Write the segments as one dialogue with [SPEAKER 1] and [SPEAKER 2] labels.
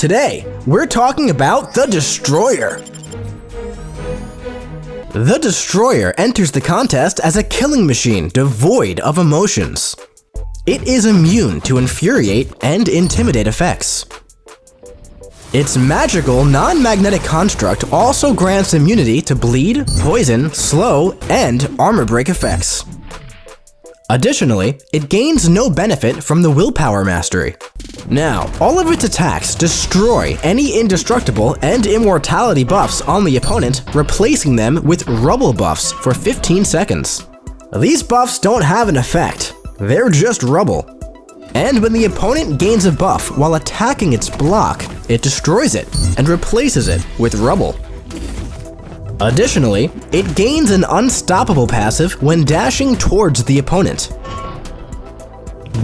[SPEAKER 1] Today, we're talking about the Destroyer. The Destroyer enters the contest as a killing machine devoid of emotions. It is immune to infuriate and intimidate effects. Its magical, non-magnetic construct also grants immunity to bleed, poison, slow, and armor break effects. Additionally, it gains no benefit from the willpower mastery. Now, all of its attacks destroy any indestructible and immortality buffs on the opponent, replacing them with rubble buffs for 15 seconds. These buffs don't have an effect, they're just rubble. And when the opponent gains a buff while attacking its block, it destroys it and replaces it with rubble. Additionally, it gains an unstoppable passive when dashing towards the opponent.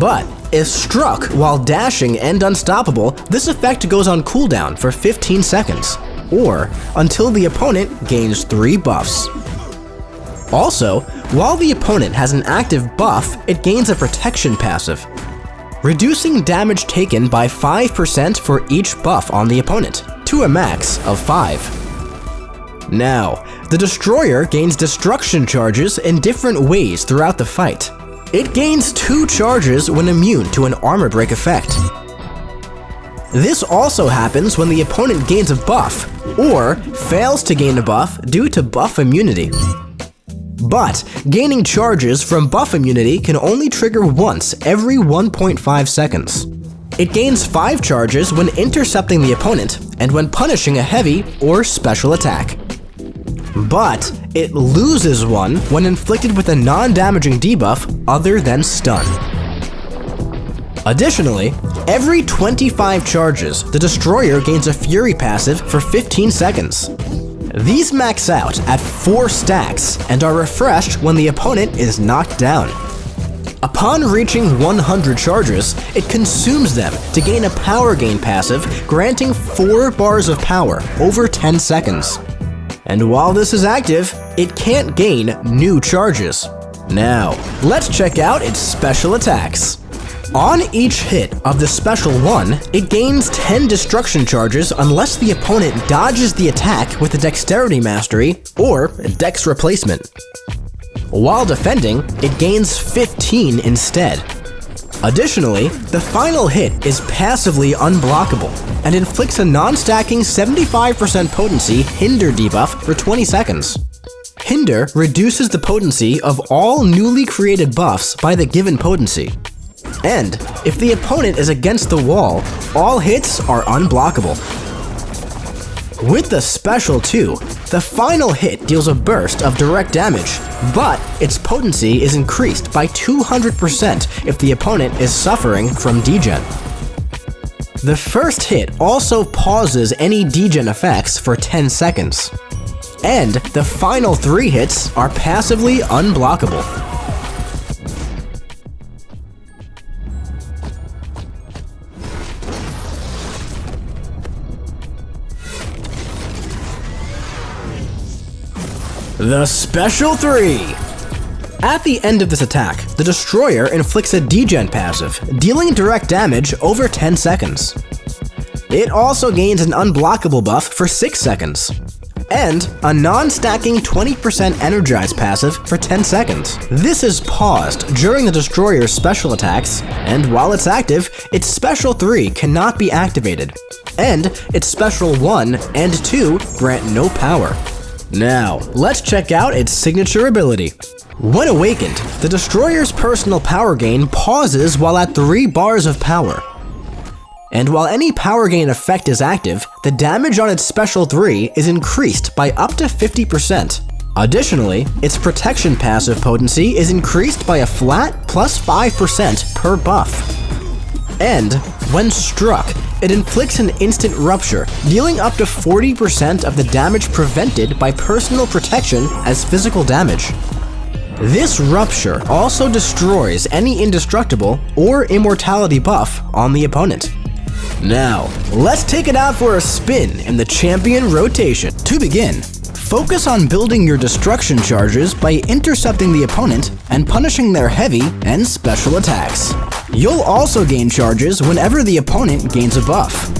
[SPEAKER 1] But if struck while dashing and unstoppable, this effect goes on cooldown for 15 seconds, or until the opponent gains 3 buffs. Also, while the opponent has an active buff, it gains a protection passive, reducing damage taken by 5% for each buff on the opponent, to a max of 5. Now, the Destroyer gains destruction charges in different ways throughout the fight. It gains 2 charges when immune to an armor break effect. This also happens when the opponent gains a buff, or fails to gain a buff due to buff immunity. But gaining charges from buff immunity can only trigger once every 1.5 seconds. It gains 5 charges when intercepting the opponent and when punishing a heavy or special attack. But it loses 1 when inflicted with a non-damaging debuff other than stun. Additionally, every 25 charges, the Destroyer gains a Fury passive for 15 seconds. These max out at 4 stacks and are refreshed when the opponent is knocked down. Upon reaching 100 charges, it consumes them to gain a power gain passive, granting 4 bars of power over 10 seconds. And while this is active, it can't gain new charges. Now, let's check out its special attacks. On each hit of the special one, it gains 10 destruction charges unless the opponent dodges the attack with a dexterity mastery or dex replacement. While defending, it gains 15 instead. Additionally, the final hit is passively unblockable and inflicts a non-stacking 75% potency Hinder debuff for 20 seconds. Hinder reduces the potency of all newly created buffs by the given potency. And if the opponent is against the wall, all hits are unblockable. With the special 2, the final hit deals a burst of direct damage, but its potency is increased by 200% if the opponent is suffering from degen. The first hit also pauses any degen effects for 10 seconds. And the final 3 hits are passively unblockable. The Special 3! At the end of this attack, the Destroyer inflicts a degen passive, dealing direct damage over 10 seconds. It also gains an unblockable buff for 6 seconds, and a non-stacking 20% energize passive for 10 seconds. This is paused during the Destroyer's special attacks, and while it's active, its Special 3 cannot be activated, and its Special 1 and 2 grant no power. Now, let's check out its signature ability. When awakened, the Destroyer's personal power gain pauses while at 3 bars of power. And while any power gain effect is active, the damage on its Special 3 is increased by up to 50%. Additionally, its protection passive potency is increased by a flat plus 5% per buff. And when struck, it inflicts an instant rupture, dealing up to 40% of the damage prevented by personal protection as physical damage. This rupture also destroys any indestructible or immortality buff on the opponent. Now, let's take it out for a spin in the champion rotation. To begin, focus on building your destruction charges by intercepting the opponent and punishing their heavy and special attacks. You'll also gain charges whenever the opponent gains a buff.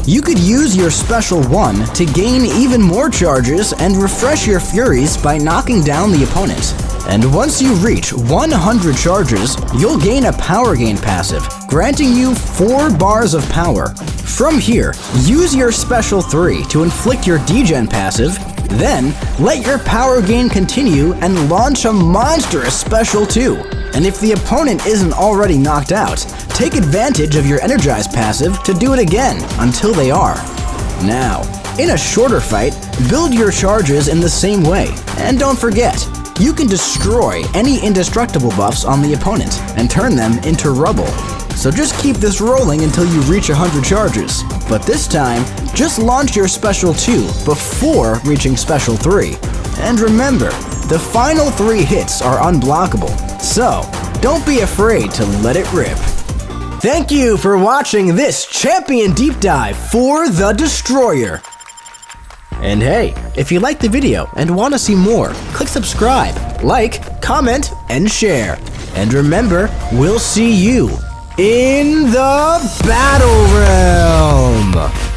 [SPEAKER 1] You could use your special 1 to gain even more charges and refresh your Furies by knocking down the opponent. And once you reach 100 charges, you'll gain a power gain passive, granting you 4 bars of power. From here, use your special 3 to inflict your degen passive, then let your power gain continue and launch a monstrous special 2. And if the opponent isn't already knocked out, take advantage of your energize passive to do it again until they are. Now, in a shorter fight, build your charges in the same way. And don't forget, you can destroy any indestructible buffs on the opponent and turn them into rubble. So just keep this rolling until you reach 100 charges. But this time, just launch your special 2 before reaching special 3. And remember, the final 3 hits are unblockable, so don't be afraid to let it rip. Thank you for watching this Champion Deep Dive for the Destroyer. And hey, if you liked the video and want to see more, click subscribe, like, comment, and share. And remember, we'll see you in the Battle Realm!